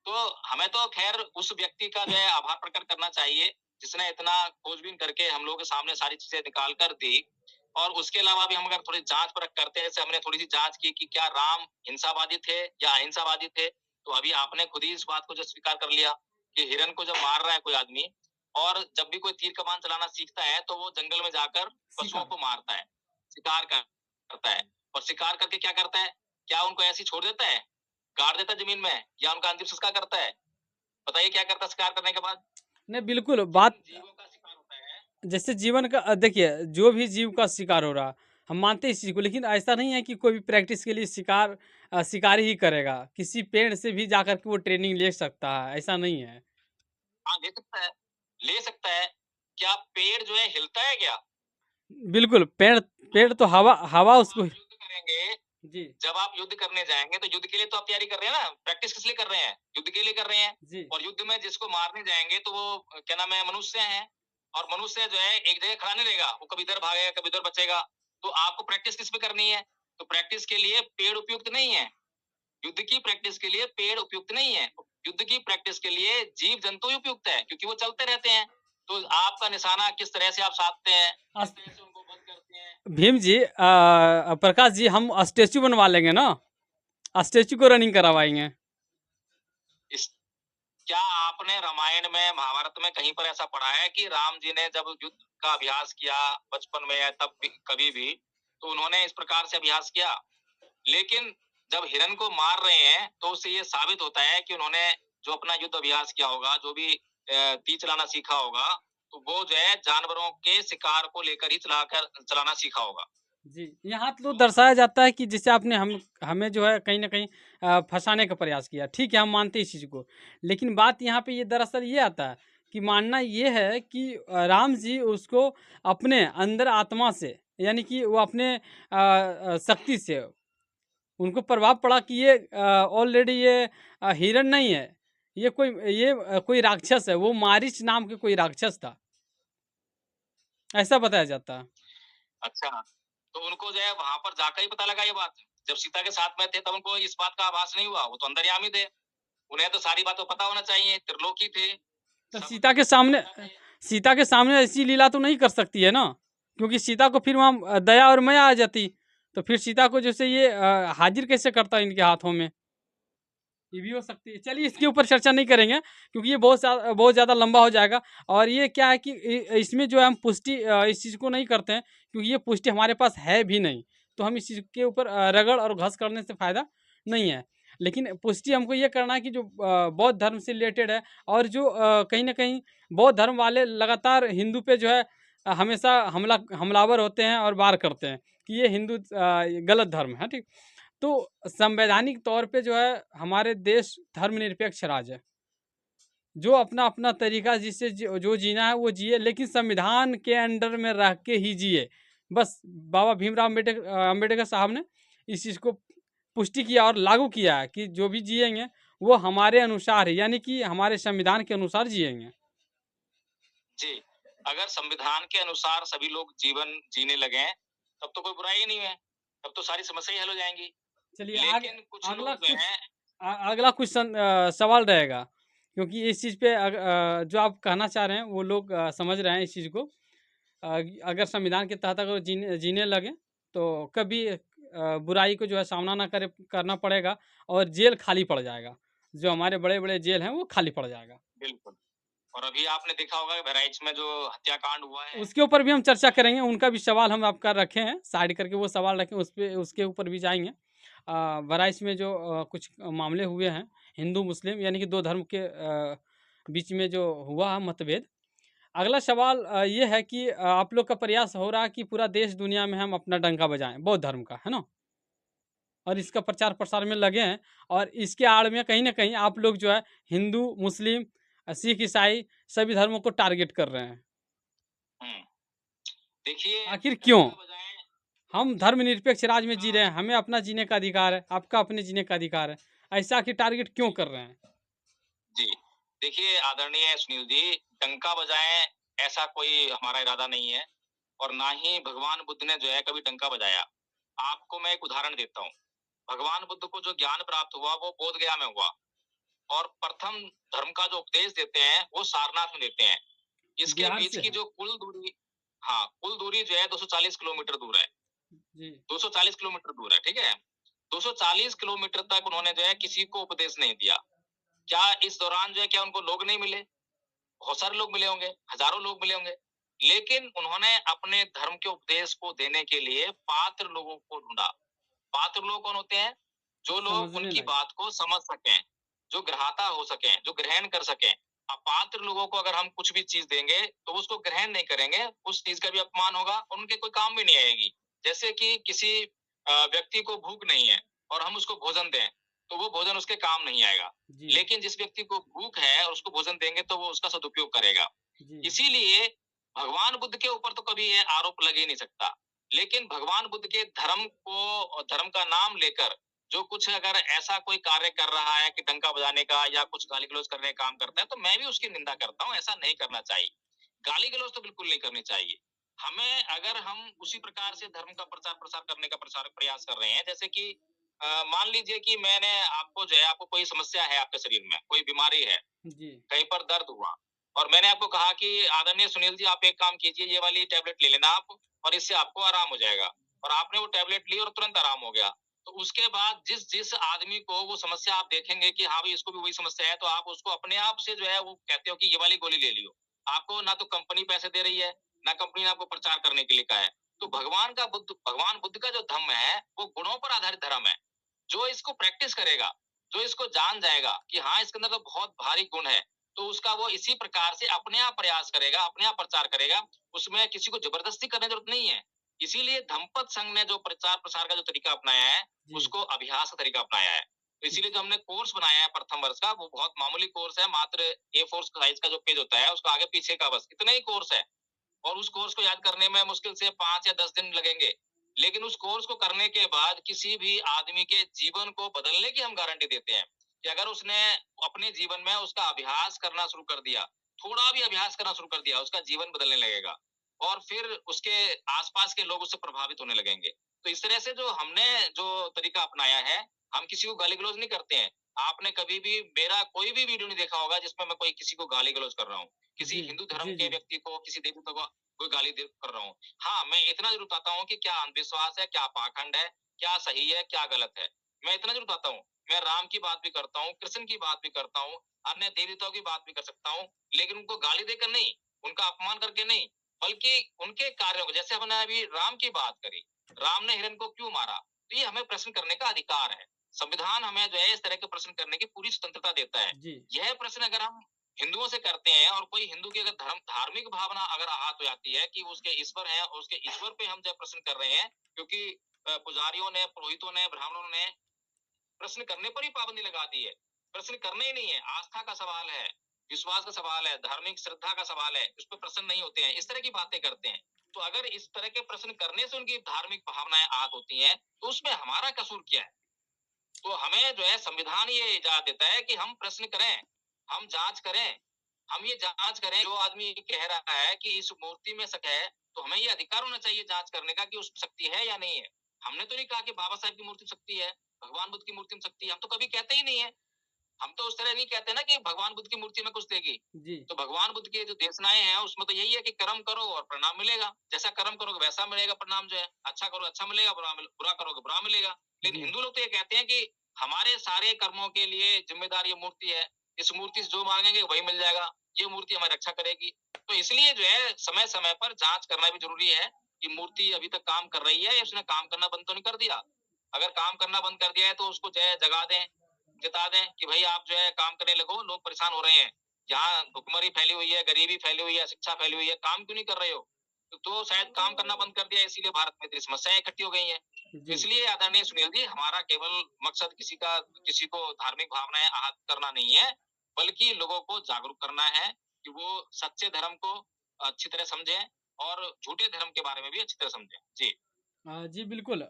तो हमें तो खैर उस व्यक्ति का जो है आभार प्रकट करना चाहिए, जिसने इतना खोजबीन करके हम लोगों के सामने सारी चीज़ें निकाल कर दी। और उसके अलावा भी हम अगर थोड़ी जाँच परख करते हैं, जैसे हमने थोड़ी-सी जाँच की कि क्या राम हिंसावादी थे या अहिंसावादी थे? तो अभी आपने खुद ही इस बात को जो स्वीकार कर लिया कि हिरण को जब मार रहा है कोई आदमी और जब भी कोई तीर कमान चलाना सीखता है, तो वो जंगल में जाकर पशुओं शिकार। को मारता है, शिकार करता है। और शिकार करके क्या करता है? क्या उनको ऐसे ही छोड़ देता है? गाड़ देता है ज़मीन में या उनका अंतिम संस्कार करता है? बताइए क्या करता है शिकार करने के बाद? नहीं, बिल्कुल जिन बात जीवों का शिकार होता है। जैसे जीवन का देखिए जो भी जीव का शिकार हो रहा, हम मानते हैं इस चीज़ को, लेकिन ऐसा नहीं है कि कोई भी प्रैक्टिस के लिए शिकार ही करेगा। किसी पेड़ से भी जाकर के वो ट्रेनिंग ले सकता है, ऐसा नहीं है। हाँ, ले सकता है, ले सकता है। क्या पेड़ जो है हिलता है क्या? बिल्कुल, पेड़ हाँ, पेड़ तो हवा हवा जब उसको आप युद्ध करेंगे, जी, जब आप युद्ध करने जाएँगे तो युद्ध के लिए तो आप तैयारी कर रहे हैं ना, प्रैक्टिस किस लिए कर रहे हैं? युद्ध के लिए कर रहे हैं। जी। और युद्ध में जिसको मारने जाएँगे तो वो क्या नाम है मनुष्य हैं। और मनुष्य जो है एक जगह खड़ा नहीं रहेगा, वो कभी इधर भागेगा, कभी उधर बचेगा। तो आपको प्रैक्टिस किस पे करनी है? तो प्रैक्टिस के लिए पेड़ उपयुक्त नहीं है। युद्ध की प्रैक्टिस के लिए पेड़ उपयुक्त नहीं है। युद्ध की प्रैक्टिस के लिए जीव-जंतु उपयुक्त है, क्योंकि वो चलते रहते हैं। तो आपका निशाना किस तरह से आप साधते हैं, किस अस तरह से उनको वध करते हैं, भीम जी, प्रकाश जी, हम स्टैचू बनवा लेंगे ना, स्टैचू को रनिंग करवाएंगे। इस क्या आपने रामायण में महाभारत में कहीं पर ऐसा पढ़ा है कि राम जी ने जब युद्ध का अभ्यास किया बचपन में या तब भी कभी भी, तो उन्होंने इस प्रकार से अभ्यास किया? लेकिन जब हिरण को मार रहे हैं तो उससे ये साबित होता है कि उन्होंने जो अपना युद्ध अभ्यास किया होगा, जो भी तीर चलाना सीखा होगा, तो वो जो है जानवरों के शिकार को लेकर ही चलाना सीखा होगा। जी, यहाँ तो दर्शाया जाता है कि जैसे आपने हमें जो है कहीं न कहीं फँसाने का प्रयास किया। ठीक है, हम मानते हैं इस चीज़ को। लेकिन बात यहाँ पे ये दरअसल ये आता है कि मानना ये है कि राम जी उसको अपने अंदर आत्मा से, यानी कि वो अपने शक्ति से उनको प्रभाव पड़ा कि ये ऑलरेडी ये हिरण नहीं है। कोई राक्षस है, वो मारीच नाम के कोई राक्षस था। ऐसा बताया जाता है। अच्छा, तो उनको जो है वहाँ पर जाकर ही पता लगा ये बात। जब सीता के साथ में थे तब उनको इस बात का आभास नहीं हुआ, वो तो अंतर्यामी थे। उन्हें तो सारी बातें पता होना चाहिए, त्रिलोकी थे, तो सब कुछ पता है। सीता के सामने ऐसी लीला तो नहीं कर सकती है ना, क्योंकि सीता को फिर वहाँ दया और माया आ जाती। तो फिर सीता को जैसे ये हाजिर कैसे करता इनके हाथों में? ये भी हो सकती है। चलिए इसके ऊपर चर्चा नहीं करेंगे, क्योंकि ये बहुत ज़्यादा लंबा हो जाएगा। और ये क्या है कि इसमें जो है हम पुष्टि इस चीज़ को नहीं करते हैं, क्योंकि ये पुष्टि हमारे पास है भी नहीं। तो हम इस चीज़ के ऊपर रगड़ और घस करने से फ़ायदा नहीं है। लेकिन पुष्टि हमको ये करना है कि जो बौद्ध धर्म से रिलेटेड है, और जो कहीं न कहीं बौद्ध धर्म वाले लगातार हिंदू पे जो है हमेशा हमलावर होते हैं और वार करते हैं कि ये हिंदू गलत धर्म है, ठीक? तो संवैधानिक तौर पे जो है हमारे देश धर्मनिरपेक्ष राज्य है। जो अपना-अपना तरीका जिससे जो जीना है वो जिए, लेकिन संविधान के अंडर में रह के ही जिए। बस बाबा भीमराव अम्बेडकर साहब ने इस चीज़ को पुष्टि किया और लागू किया है कि जो भी जिएँगे वो हमारे अनुसार ही, यानी कि हमारे संविधान के अनुसार जिएँगे। जी, अगर संविधान के अनुसार सभी लोग जीवन जीने लगें, तब तो कोई बुराई ही नहीं है, तब तो सारी समस्या ही हल हो जाएँगी। चलिए लेकिन कुछ अगला लोग जो कुछ हैं अगला कुछ सवाल रहेगा, क्योंकि इस चीज़ पे जो आप कहना चाह रहे हैं वो लोग समझ रहे हैं इस चीज़ को। अगर संविधान के तहत अगर जीने जीने लगें तो कभी बुराई को जो है सामना ना करना पड़ेगा और जेल खाली पड़ जाएगा। जो हमारे बड़े-बड़े जेल हैं वो खाली पड़ जाएगा। बिल्कुल, और अभी आपने देखा होगा बहराइच में जो हत्याकांड हुआ है। उसके ऊपर भी हम चर्चा करेंगे, उनका भी सवाल हम आपका रखे हैं, साइड करके वो सवाल रखें, उसके ऊपर भी जाएँगे। बहराइच में जो कुछ मामले हुए हैं, हिंदू-मुस्लिम यानी कि 2 धर्म के बीच में जो हुआ है मतभेद। अगला सवाल ये है कि आप लोग का प्रयास हो रहा है कि पूरा देश दुनिया में हम अपना डंका बजाएँ, बौद्ध धर्म का, है ना? और इसका प्रचार-प्रसार में लगे हैं, और इसके आड़ में कहीं न कहीं आप लोग जो है हिंदू, मुस्लिम, सिख, ईसाई सभी धर्मों को टारगेट कर रहे हैं। हुँ, देखिए आखिर क्यों? डंका बजाएँ हम धर्मनिरपेक्ष राज्य में जी रहे का हैं, हमें अपना जीने का अधिकार है, आपका अपने जीने का अधिकार है। ऐसा आखिर टारगेट क्यों जी, कर रहे हैं? जी। देखिए आदरणीय सुनील जी, डंका बजाएँ ऐसा कोई हमारा इरादा नहीं है और ना ही भगवान बुद्ध ने जो है कभी डंका बजाया। आपको मैं एक उदाहरण देता हूँ। भगवान बुद्ध को जो ज्ञान प्राप्त हुआ वो बोध गया में हुआ और प्रथम धर्म का जो उपदेश देते हैं वो सारनाथ में देते हैं। इसके बिहार बीच से की हैं। जो कुल दूरी, हाँ, कुल दूरी जो है 240 किलोमीटर दूर है। जी। 240 किलोमीटर दूर है, ठीक है? 240 किलोमीटर तक उन्होंने जो है किसी को उपदेश नहीं दिया। क्या इस दौरान जो है क्या उनको लोग नहीं मिले? बहुत सारे लोग मिले होंगे, हज़ारों लोग मिले होंगे। लेकिन उन्होंने अपने धर्म के उपदेश को देने के लिए पात्र लोगों को ढूँढा। पात्र लोग कौन होते हैं? जो लोग समझने उनकी लायक। बात को समझ सकें, जो ग्राह्यता हो सकें, जो ग्रहण कर सकें। अपात्र लोगों को अगर हम कुछ भी चीज़ देंगे, तो वो उसको ग्रहण नहीं करेंगे, उस चीज़ का भी अपमान होगा और उनके कोई काम भी नहीं आएगी। जैसे कि किसी व्यक्ति को भूख नहीं है और हम उसको भोजन दें, तो वो भोजन उसके काम नहीं आएगा। जी, लेकिन जिस व्यक्ति को भूख है और उसको भोजन देंगे, तो वो उसका सदुपयोग करेगा। जी, इसीलिए भगवान बुद्ध के ऊपर तो कभी ये आरोप लग ही नहीं सकता। लेकिन भगवान बुद्ध के धर्म को और धर्म का नाम लेकर जो कुछ अगर ऐसा कोई कार्य कर रहा है कि डंका बजाने का या कुछ गाली-गलौज करने का काम करता है, तो मैं भी उसकी निंदा करता हूँ, ऐसा नहीं करना चाहिए। गाली-गलौज तो बिल्कुल नहीं करनी चाहिए। हमें अगर हम उसी प्रकार से धर्म का प्रचार-प्रसार करने का प्रयास कर रहे हैं, जैसे कि मान लीजिए कि मैंने आपको जो है आपको कोई समस्या है आपके शरीर में, कोई बीमारी है, जी, कहीं पर दर्द हुआ और मैंने आपको कहा कि आदरणीय सुनील जी आप एक काम कीजिए, ये वाली टैबलेट ले लेना आप और इससे आपको आराम हो जाएगा। और आपने वो टैबलेट ली और तुरंत आराम हो गया। तो उसके बाद जिस जिस आदमी को वो समस्या आप देखेंगे कि हाँ भाई इसको भी वही समस्या है, तो आप उसको अपने आप से जो है वो कहते हो कि ये वाली गोली ले लियो। आपको ना तो कंपनी पैसे दे रही है, ना कंपनी ने आपको प्रचार करने के लिए कहा है। तो भगवान बुद्ध का जो धम्म है, वो गुणों पर आधारित धर्म है। जो इसको प्रैक्टिस करेगा, जो इसको जान जाएगा कि हाँ, इसके अंदर तो बहुत भारी गुण है, तो उसका वो इसी प्रकार से अपने आप प्रयास करेगा, अपने आप प्रचार करेगा। उसमें किसी को जबरदस्ती करने की जरूरत नहीं है। इसीलिए धम्मपद संघ ने जो प्रचार प्रसार का जो तरीका अपनाया है, जी, उसको अभ्यास का तरीका अपनाया है। तो इसीलिए जो हमने कोर्स बनाया है प्रथम वर्ष का, वो बहुत मामूली कोर्स है। मात्र A4 साइज का जो पेज होता है, उसका आगे पीछे का बस इतना ही कोर्स है। और उस कोर्स को याद करने में मुश्किल से 5 या 10 दिन लगेंगे। लेकिन उस कोर्स को करने के बाद किसी भी आदमी के जीवन को बदलने की हम गारंटी देते हैं कि अगर उसने अपने जीवन में उसका अभ्यास करना शुरू कर दिया, थोड़ा भी अभ्यास करना शुरू कर दिया, उसका जीवन बदलने लगेगा और फिर उसके आसपास के लोग उससे प्रभावित होने लगेंगे। तो इस तरह से जो हमने जो तरीका अपनाया है, हम किसी को गाली-गलौज नहीं करते हैं। आपने कभी भी मेरा कोई भी वीडियो नहीं देखा होगा जिसमें मैं कोई किसी को गाली-गलौज कर रहा हूँ। किसी जी, हिंदू धर्म जी, के जी, व्यक्ति को, किसी देवता को कोई गाली दे कर रहा हूँ। हाँ, मैं इतना ज़रूर बताता हूँ कि क्या अंधविश्वास है, क्या पाखंड है, क्या सही है, क्या गलत है। मैं इतना ज़रूर बताता हूँ। मैं राम की बात भी करता हूँ, कृष्ण की बात भी करता हूँ, अन्य देवी-देवताओं की बात भी कर सकता हूँ, लेकिन उनको गाली देकर नहीं, उनका अपमान करके नहीं, बल्कि उनके कार्यों को, जैसे हमने अभी राम की बात करी, राम ने हिरण को क्यों मारा? तो ये हमें प्रश्न करने का अधिकार है। संविधान हमें जो है इस तरह के प्रश्न करने की पूरी स्वतंत्रता देता है। जी। यह प्रश्न अगर हम हिंदुओं से करते हैं और कोई हिंदू की अगर धार्मिक भावना अगर आहत हो जाती है कि उसके ईश्वर हैं और उसके ईश्वर पे हम जब प्रश्न कर रहे हैं, क्योंकि पुजारियों ने, पुरोहितों ने, ब्राह्मणों ने प्रश्न करने पर ही पाबंदी लगा दी है। प्रश्न करने ही नहीं है, आस्था का सवाल है, विश्वास का सवाल है, धार्मिक श्रद्धा का सवाल है, उस पर प्रश्न नहीं होते हैं, इस तरह की बातें करते हैं। तो अगर इस तरह के प्रश्न करने से उनकी धार्मिक भावनाएं आहत होती हैं, तो उसमें हमारा कसूर क्या है? तो हमें जो है संविधान ये इजाजत देता है कि हम प्रश्न करें, हम जांच करें, हम ये जांच करें। जो आदमी कह रहा है कि इस मूर्ति में शक है, तो हमें ये अधिकार होना चाहिए जांच करने का कि उसमें शक्ति है या नहीं है। हमने तो नहीं कहा कि बाबा साहब की मूर्ति में शक्ति है, भगवान बुद्ध की मूर्ति में शक्ति है, हम तो कभी कहते ही नहीं है। हम तो उस तरह नहीं कहते ना कि भगवान बुद्ध की मूर्ति में कुछ देगी। जी। तो भगवान बुद्ध की जो देशनाएं हैं उसमें तो यही है कि कर्म करो और परिणाम मिलेगा। जैसा कर्म करोगे वैसा मिलेगा परिणाम जो है। अच्छा करोगे अच्छा मिलेगा, बुरा करोगे बुरा मिलेगा। लेकिन जी। हिंदू लोग तो ये कहते हैं कि हमारे सारे कर्मों के लिए जिम्मेदार ये मूर्ति है। इस मूर्ति से जो मांगेंगे वही मिल जाएगा। ये मूर्ति हमारी रक्षा करेगी। तो इसलिए जो है समय-समय पर जांच करना भी ज़रूरी है कि मूर्ति अभी तक काम कर रही है या उसने काम करना बंद तो नहीं कर दिया। अगर काम करना बंद कर दिया है तो उसको जो है जगा दें, जता दें कि भई आप जो है काम करने लगो, लोग परेशान हो रहे हैं। जहाँ भुखमरी फैली हुई है, गरीबी फैली हुई है, शिक्षा फैली हुई है, काम क्यों नहीं कर रहे हो? तो शायद काम करना बंद कर दिया इसीलिए भारत में इतनी समस्याएँ इकट्ठी हो गई हैं। तो जी। इसलिए आदरणीय सुनील जी, हमारा केवल मकसद किसी को धार्मिक भावनाएँ आहत करना नहीं है, बल्कि लोगों को जागरूक करना है कि वो सच्चे धर्म को अच्छी तरह समझें और झूठे धर्म के बारे में भी अच्छी तरह समझें। जी। जी बिल्कुल,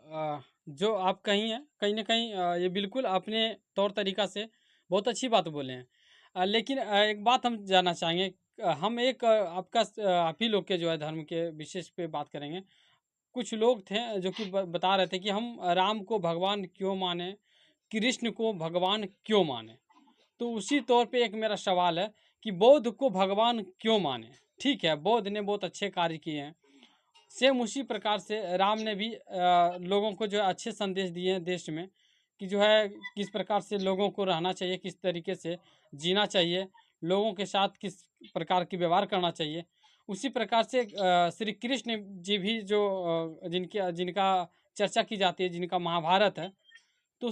जो आप कही हैं कहीं न कहीं ये बिल्कुल अपने तौर तरीक़ा से बहुत अच्छी बात बोले हैं। लेकिन एक बात हम जानना चाहेंगे, हम एक आप ही लोग के जो है धर्म के विशेष पे बात करेंगे। कुछ लोग थे जो कि बता रहे थे कि हम राम को भगवान क्यों मानें, कृष्ण को भगवान क्यों मानें? तो उसी तौर पे एक मेरा सवाल है कि बौद्ध को भगवान क्यों मानें? ठीक है, बौद्ध ने बहुत अच्छे कार्य किए हैं। सेम उसी प्रकार से राम ने भी लोगों को जो है अच्छे संदेश दिए हैं देश में, कि जो है किस प्रकार से लोगों को रहना चाहिए, किस तरीके से जीना चाहिए, लोगों के साथ किस प्रकार की व्यवहार करना चाहिए। उसी प्रकार से श्री कृष्ण जी भी जो जिनका चर्चा की जाती है, जिनका महाभारत है, तो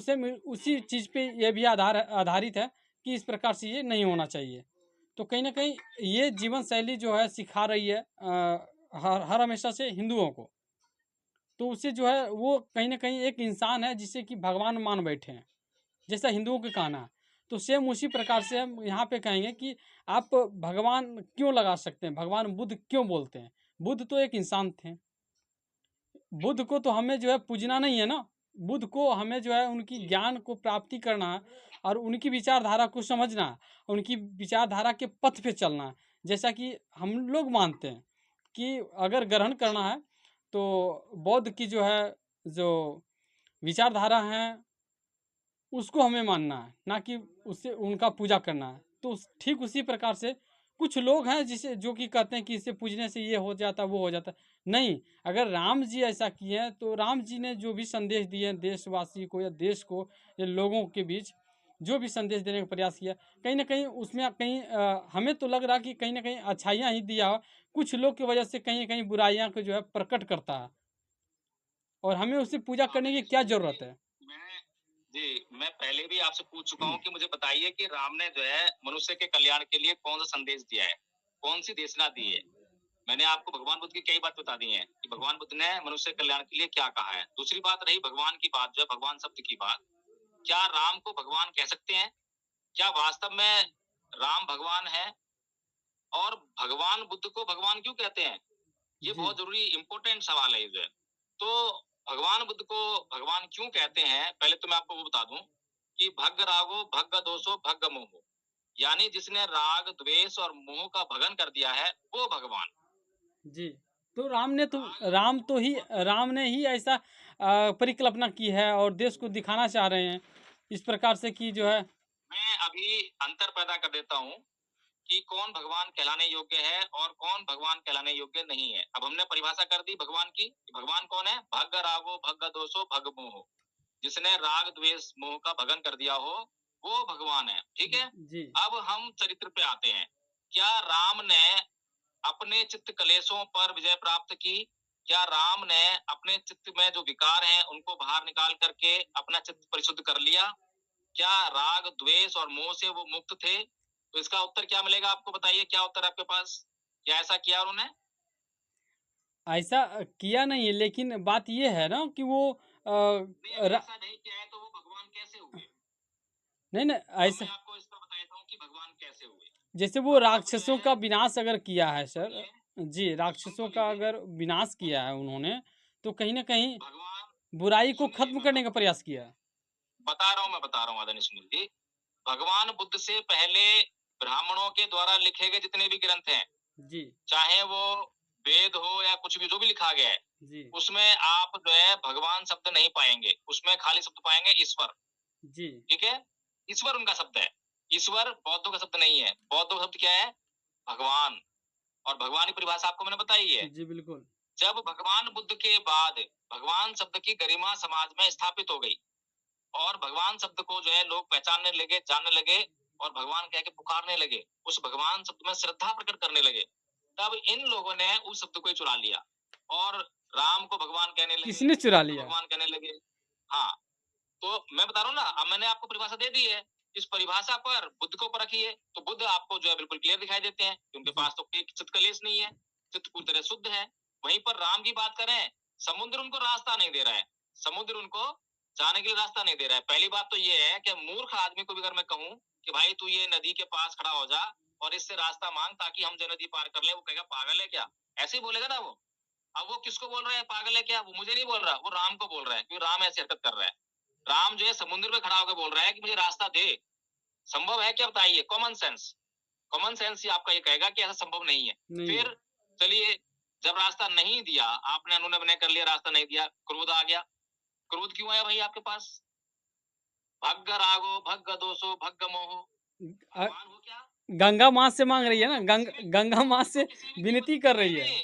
उसी चीज़ पे ये भी आधारित है कि इस प्रकार से ये नहीं होना चाहिए। तो कहीं न कहीं ये जीवन शैली जो है सिखा रही है हर हमेशा से हिंदुओं को। तो उससे जो है वो कहीं न कहीं एक इंसान है जिसे कि भगवान मान बैठे हैं, जैसा हिंदुओं का कहना है। तो सेम उसी प्रकार से हम यहाँ पे कहेंगे कि आप भगवान क्यों लगा सकते हैं, भगवान बुद्ध क्यों बोलते हैं? बुद्ध तो एक इंसान थे। बुद्ध को तो हमें जो है पूजना नहीं है ना, बुद्ध को हमें जो है उनकी ज्ञान को प्राप्ति करना है और उनकी विचारधारा को समझना है, उनकी विचारधारा के पथ पे चलना है। जैसा कि हम लोग मानते हैं कि अगर ग्रहण करना है, तो बौद्ध की जो है, जो विचारधारा है, उसको हमें मानना है, ना कि उससे उनका पूजा करना है। तो ठीक उसी प्रकार से कुछ लोग हैं जिसे जो कि कहते हैं कि इसे पूजने से ये हो जाता है, वो हो जाता है। नहीं, अगर राम जी ऐसा किए हैं, तो राम जी ने जो भी संदेश दिए हैं देशवासी को या देश को या लोगों के बीच, जो भी संदेश देने का प्रयास किया, कहीं न कहीं उसमें कहीं हमें तो लग रहा है कि कहीं न कहीं अच्छाइयाँ ही दिया हो, कुछ लोग की वजह से कहीं न कहीं बुराइयाँ को जो है प्रकट करता है और हमें उसकी पूजा हाँ, करने की देखिए क्या सुनिए, ज़रूरत है? मैं जी, मैं पहले भी आपसे पूछ चुका हूँ कि मुझे बताइए कि राम ने जो है मनुष्य के कल्याण के लिए कौन-सा संदेश दिया है? कौन-सी देशना दी है? मैंने आपको भगवान बुद्ध की कई बात बता दी है कि भगवान बुद्ध ने मनुष्य के कल्याण के लिए क्या कहा है। दूसरी बात रही भगवान की बात जो है भगवान शब्द की बात, क्या राम को भगवान कह सकते हैं? क्या वास्तव में राम भगवान है? और भगवान बुद्ध को भगवान क्यों कहते हैं? ये जी, बहुत ज़रूरी इम्पोर्टेंट सवाल है ये जो है। तो भगवान बुद्ध को भगवान क्यों कहते हैं? पहले तो मैं आपको वो बता दूँ कि भग्ग रागो भग्ग दोषो भग्ग मोहो, यानी जिसने राग, द्वेष और मोह का भगन कर दिया है, वो भगवान। जी। तो राम ने तो राग, राम तो ही मोह और राम ने ही ऐसा परिकल्पना की है और देश को दिखाना चाह रहे हैं, इस प्रकार से कि जो है मैं अभी अंतर पैदा कर देता हूँ कि कौन भगवान कहलाने योग्य है और कौन भगवान कहलाने योग्य नहीं है। अब हमने परिभाषा कर दी भगवान की, भगवान कौन है? भग्ग रागो भग्ग दोषो भग्ग मोहो, जिसने राग, द्वेष, मोह का भगन कर दिया हो, वो भगवान है। ठीक है? जी, अब हम चरित्र पे आते हैं। क्या राम ने अपने चित्त कलेशों पर विजय प्राप्त की? क्या राम ने अपने चित्त में जो विकार हैं, उनको बाहर निकाल करके अपना चित्त परिशुद्ध कर लिया? क्या राग, द्वेष और मोह से वो मुक्त थे? तो इसका उत्तर क्या मिलेगा आपको बताइए, क्या उत्तर है आपके पास? क्या ऐसा किया उन्होंने? ऐसा किया नहीं है लेकिन बात ये है ना कि वो नहीं, अगर रा ऐसा नहीं किया है तो वो भगवान कैसे हुए? नहीं, नहीं अब ऐसा मैं आपको इसका बता देता हूँ कि भगवान कैसे हुए। जैसे वो अब जो राक्षसों है का विनाश अगर किया है सर सुनिए, जी, सुन राक्षसों तो का लीजिए। अगर विनाश किया है उन्होंने, तो कहीं न कहीं भगवान बुराई को सुनिए, खत्म मैं करने का प्रयास किया है। बता रहा हूँ आदरणीय सुनील जी। भगवान बुद्ध से पहले ब्राह्मणों के द्वारा लिखे गए जितने भी ग्रंथ हैं, जी, चाहे वो वेद हो या कुछ भी जो भी लिखा गया है, जी, उसमें आप जो है भगवान शब्द नहीं पाएँगे। उसमें खाली शब्द पाएँगे ईश्वर, जी, ठीक है? ईश्वर उनका शब्द है। ईश्वर बौद्धों का शब्द नहीं है। बौद्धों का शब्द क्या है? भगवान, और भगवान की परिभाषा आपको मैंने बताई है। जी, बिल्कुल। जब भगवान बुद्ध के बाद भगवान शब्द की गरिमा समाज में स्थापित हो गई और भगवान शब्द को जो है लोग पहचानने लगे, जानने लगे और भगवान कह के पुकारने लगे। उस भगवान शब्द में श्रद्धा प्रकट करने लगे। तब इन लोगों ने उस शब्द को ही चुरा लिया और राम को भगवान कहने लगे, किसने चुरा बुद्ध लिया? भगवान कहने लगे। हाँ, तो मैं बता रहा हूँ ना, अब मैंने आपको परिभाषा दे दी है। इस परिभाषा पर बुद्ध को परखिए, तो बुद्ध आपको जो है बिल्कुल क्लियर दिखाई देते हैं कि उनके जी, पास तो कोई चित्त कलेश नहीं है, चित्त पूरी तरह शुद्ध है। वहीं पर राम की बात करें, समुद्र उनको रास्ता नहीं दे रहा है। समुद्र उनको जाने के लिए रास्ता नहीं दे रहा है। पहली बात तो ये है कि मूर्ख आदमी को भी अगर मैं कहूँ कि भाई तू ये नदी के पास खड़ा हो जा और इससे रास्ता मांग ताकि हम जो नदी पार कर ले, वो कहेगा पागल है क्या? ऐसे ही बोलेगा ना वो। अब वो किसको बोल रहा है पागल है क्या? वो मुझे नहीं बोल रहा, वो राम को बोल रहा है, क्योंकि राम ऐसी हरकत कर रहा है। राम जो है समुद्र में खड़ा होकर बोल रहा है कि मुझे रास्ता दे। संभव है क्या बताइए? कॉमन सेंस, कॉमन सेंस ही आपका ये कहेगा कि ऐसा संभव नहीं है। नहीं है। फिर चलिए, जब रास्ता नहीं दिया, आपने अनुनय विनय कर लिया, रास्ता नहीं दिया, क्रोध आ गया। क्रोध क्यों आया भाई आपके पास? भग्ग रागो भग्ग दोषो भग्ग मोहो, अ, भगवान हो क्या? गंगा माँ से माँग रही है क्रोध ना, तो किसी भी गंगा माँ क्रोध तो से किसी भी कीमत विनती कर नहीं रही है। नहीं,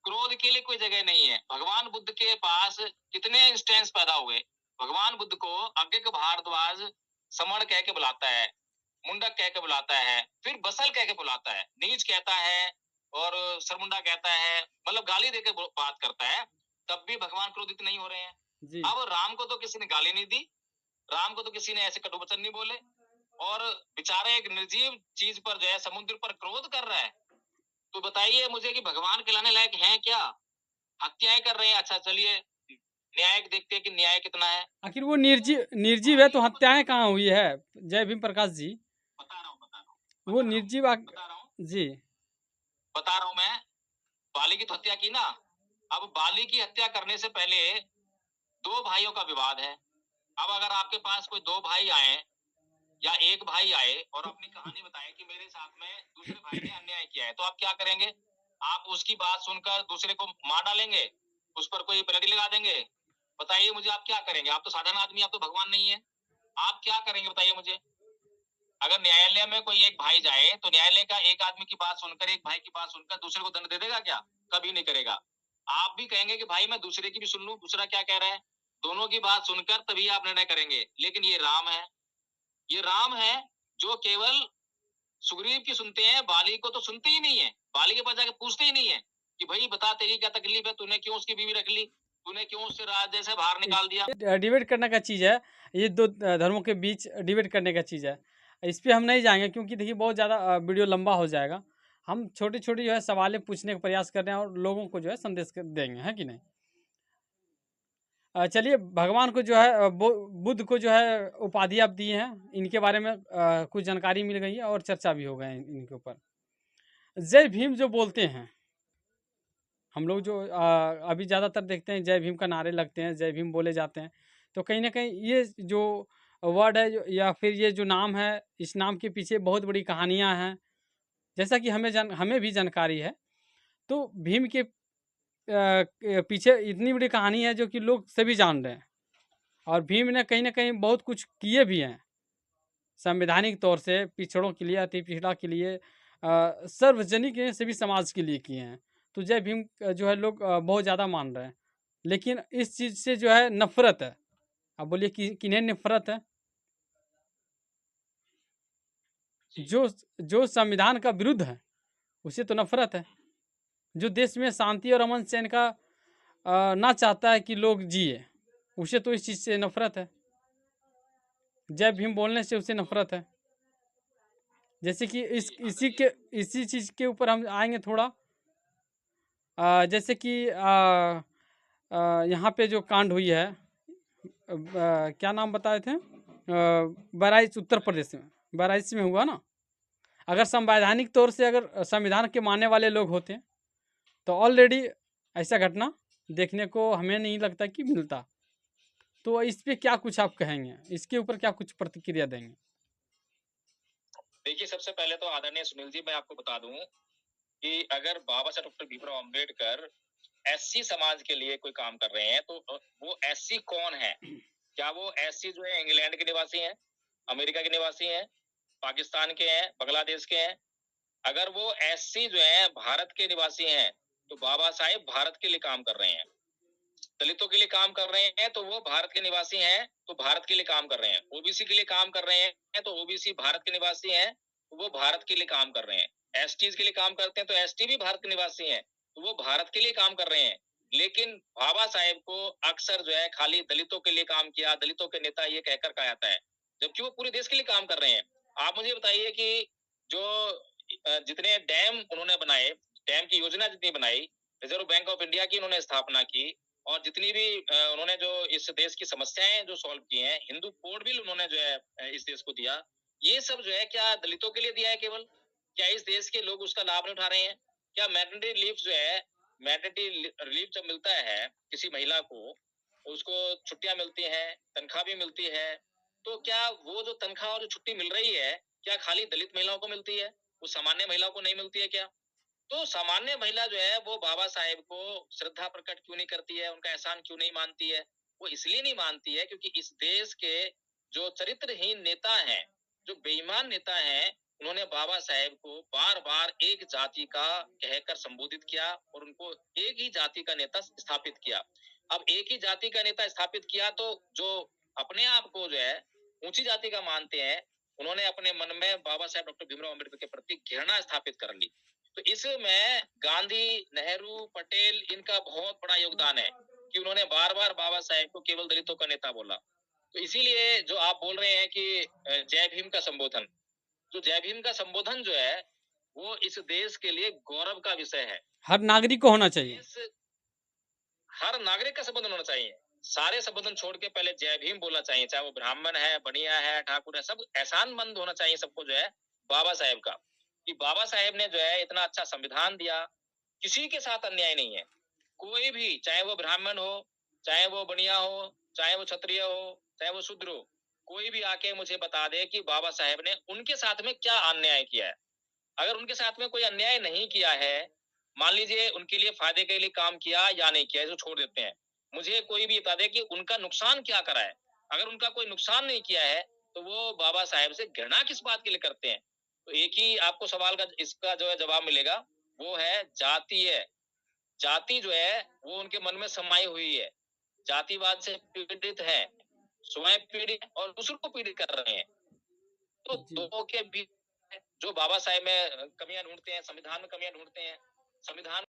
क्रोध के लिए कोई जगह नहीं है। भगवान बुद्ध के पास कितने इंस्टेंस पैदा हुए। भगवान बुद्ध को अज्ञक भारद्वाज समण कह के बुलाता है, मुंडक कह के बुलाता है, फिर बसल कह के बुलाता है, नीच कहता है और सरमुंडा कहता है, मतलब गाली देके बात करता है। तब भी भगवान क्रोधित नहीं हो रहे हैं। जी, अब राम को तो किसी ने गाली नहीं दी, राम को तो किसी ने ऐसे कटु वचन नहीं बोले, और बेचारे एक निर्जीव चीज पर जो है समुद्र पर क्रोध कर रहा है। तो बताइए मुझे कि भगवान कहलाने लायक है क्या? हत्याएं कर रहे हैं। अच्छा चलिए, न्याय देखते हैं कि न्याय कितना है। आखिर वो निर्जीव निर्जीव है बाली तो को तो हत्याएँ देखिए, कहाँ हुई है? जय भीम प्रकाश जी। वो बता रहा हूँ, निर्जीव बता रहा हूँ, जी, बता रहा हूँ मैं। बाली की तो हत्या की ना। अब बाली की हत्या करने से पहले दो भाइयों का विवाद है। अब अगर आपके पास कोई दो भाई आए या एक भाई आए और अपनी कहानी बताए कि मेरे साथ में दूसरे भाई ने अन्याय किया है, तो आप क्या करेंगे? आप उसकी बात सुनकर दूसरे को मार डालेंगे, उस पर कोई पेनल्टी लगा देंगे? बताइए मुझे, आप क्या करेंगे? आप तो साधारण आदमी, आप तो भगवान नहीं है। आप क्या करेंगे बताइए मुझे? अगर न्यायालय में कोई एक भाई जाए तो न्यायालय का एक आदमी की बात सुनकर, एक भाई की बात सुनकर दूसरे को दंड दे देगा क्या? कभी नहीं करेगा। आप भी कहेंगे कि भाई मैं दूसरे की भी सुन लूं, दूसरा क्या कह रहा है, दोनों की बात सुनकर तभी आप निर्णय करेंगे। लेकिन ये राम है जो केवल सुग्रीव की सुनते हैं, बाली को तो सुनते ही नहीं है। बाली के पास जाके पूछते ही नहीं है कि भाई बता तेरी क्या तकलीफ है, तूने क्यों उसकी बीवी रख ली, तूने क्यों उससे राज्य से बाहर निकाल दिया। डिबेट करने का चीज़ है, ये दो धर्मों के बीच डिबेट करने का चीज़ है। इस पे हम नहीं जाएंगे क्योंकि देखिए बहुत ज़्यादा वीडियो लंबा हो जाएगा। हम छोटी छोटी जो है सवालें पूछने का प्रयास कर रहे हैं और लोगों को जो है संदेश देंगे, है कि नहीं। चलिए, भगवान को जो है बुद्ध को जो है उपाधि आप दिए हैं, इनके बारे में कुछ जानकारी मिल गई है और चर्चा भी हो गए इनके ऊपर। जय भीम जो बोलते हैं हम लोग, जो अभी ज़्यादातर देखते हैं जय भीम का नारे लगते हैं, जय भीम बोले जाते हैं। तो कहीं ना कहीं ये जो वर्ड है या फिर ये जो नाम है, इस नाम के पीछे बहुत बड़ी कहानियाँ हैं, जैसा कि हमें भी जानकारी है। तो भीम के पीछे इतनी बड़ी कहानी है जो कि लोग सभी जान रहे हैं, और भीम ने कहीं ना कहीं बहुत कुछ किए भी हैं संवैधानिक तौर से, पिछड़ों के लिए, अति पिछड़ा के लिए, सार्वजनिक सभी समाज के लिए किए हैं। तो जय भीम जो है लोग बहुत ज़्यादा मान रहे हैं, लेकिन इस चीज़ से जो है नफरत है। अब बोलिए कि किन्हें नफरत है? जो जो संविधान का विरुद्ध है उसे तो नफरत है। जो देश में शांति और अमन चैन का ना चाहता है कि लोग जिए, उसे तो इस चीज़ से नफरत है। जय भीम बोलने से उसे नफरत है। जैसे कि इसी चीज़ के ऊपर हम आएंगे थोड़ा। जैसे कि यहाँ पे जो कांड हुई है, क्या नाम बताए थे, बहराइच उत्तर प्रदेश में, बहराइच में हुआ ना। अगर संवैधानिक तौर से अगर संविधान के मानने वाले लोग होते तो ऑलरेडी ऐसा घटना देखने को हमें नहीं लगता कि मिलता। तो इस पे क्या कुछ आप कहेंगे, इसके ऊपर क्या कुछ प्रतिक्रिया देंगे? देखिए, सबसे पहले तो आदरणीय सुनील जी, मैं आपको बता दूं कि अगर बाबा साहब डॉक्टर भीमराव अम्बेडकर एससी समाज के लिए कोई काम कर रहे हैं तो वो एससी कौन है? क्या वो एससी जो है इंग्लैंड के निवासी हैं, अमेरिका के निवासी हैं, पाकिस्तान के हैं, बांग्लादेश के हैं? अगर वो एससी जो है भारत के निवासी हैं तो बाबा साहेब भारत के लिए काम कर रहे हैं। दलितों के लिए काम कर रहे हैं तो वो भारत के निवासी हैं तो भारत के लिए काम कर रहे हैं। ओबीसी के लिए काम कर रहे हैं तो ओबीसी भारत के निवासी हैं तो वो भारत के लिए काम कर रहे हैं। एसटीज के लिए काम करते हैं तो एसटी भी भारत के निवासी हैं तो वो भारत के लिए काम कर रहे हैं। लेकिन बाबा साहेब को अक्सर जो है खाली दलितों के लिए काम किया, दलितों के नेता ये कहकर कहा जाता है, जबकि वो पूरे देश के लिए काम कर रहे हैं। आप मुझे बताइए कि जो जितने डैम उन्होंने बनाए, डैम की योजना जितनी बनाई, रिजर्व बैंक ऑफ इंडिया की उन्होंने स्थापना की, और जितनी भी उन्होंने जो इस देश की समस्याएं जो सॉल्व की हैं, हिंदू कोड बिल उन्होंने जो है इस देश को दिया, ये सब जो है क्या दलितों के लिए दिया है केवल? क्या इस देश के लोग उसका लाभ नहीं उठा रहे हैं? क्या मैटरनिटी रिलीफ जो है, मैटरनिटी रिलीफ जब मिलता है किसी महिला को, उसको छुट्टियां मिलती हैं, तनख्वाह भी मिलती है, तो क्या वो जो तनख्वाह और जो छुट्टी मिल रही है क्या खाली दलित महिलाओं को मिलती है, वो सामान्य महिलाओं को नहीं मिलती है क्या? तो सामान्य महिला जो है वो बाबा साहेब को श्रद्धा प्रकट क्यों नहीं करती है, उनका एहसान क्यों नहीं मानती है? वो इसलिए नहीं मानती है क्योंकि इस देश के जो चरित्रहीन नेता हैं, जो बेईमान नेता हैं, उन्होंने बाबा साहेब को बार बार एक जाति का कहकर संबोधित किया और उनको एक ही जाति का नेता स्थापित किया। अब एक ही जाति का नेता स्थापित किया तो जो अपने आप को जो है ऊंची जाति का मानते हैं, उन्होंने अपने मन में बाबा साहेब डॉक्टर भीमराव अम्बेडकर के प्रति घृणा स्थापित कर ली। तो इसमें गांधी, नेहरू, पटेल, इनका बहुत बड़ा योगदान है कि उन्होंने बार बार बाबा साहेब को केवल दलितों का नेता बोला। तो इसीलिए जो आप बोल रहे हैं कि जय भीम का संबोधन, तो जय भीम का संबोधन जो है वो इस देश के लिए गौरव का विषय है। हर नागरिक को होना चाहिए। हर नागरिक का संबोधन होना चाहिए। सारे संबोधन छोड़ के पहले जय भीम बोलना चाहिए, चाहे वो ब्राह्मण है, बनिया है, ठाकुर है, सब एहसानमंद होना चाहिए सबको जो है बाबा साहेब का, कि बाबा साहेब ने जो है इतना अच्छा संविधान दिया, किसी के साथ अन्याय नहीं है। कोई भी, चाहे वो ब्राह्मण हो, चाहे वो बनिया हो, चाहे वो क्षत्रिय हो, चाहे वो शूद्र हो, कोई भी आके मुझे बता दे कि बाबा साहेब ने उनके साथ में क्या अन्याय किया है। अगर उनके साथ में कोई अन्याय नहीं किया है, मान लीजिए उनके लिए फायदे के लिए काम किया या नहीं किया, इसको छोड़ देते हैं, मुझे कोई भी बता दे कि उनका नुकसान क्या करा है। अगर उनका कोई नुकसान नहीं किया है तो वो बाबा साहेब से घृणा किस बात के लिए करते हैं? तो एक ही आपको सवाल का इसका जो है जवाब मिलेगा, वो है जातीय जाति जो है वो उनके मन में समाई हुई है, जातिवाद से पीड़ित है, स्वयं पीड़ित और दूसरों को पीड़ित कर रहे हैं। तो जी। दो के बीच जो बाबा साहेब में कमियां ढूंढते हैं, संविधान में कमियां ढूंढते हैं, संविधान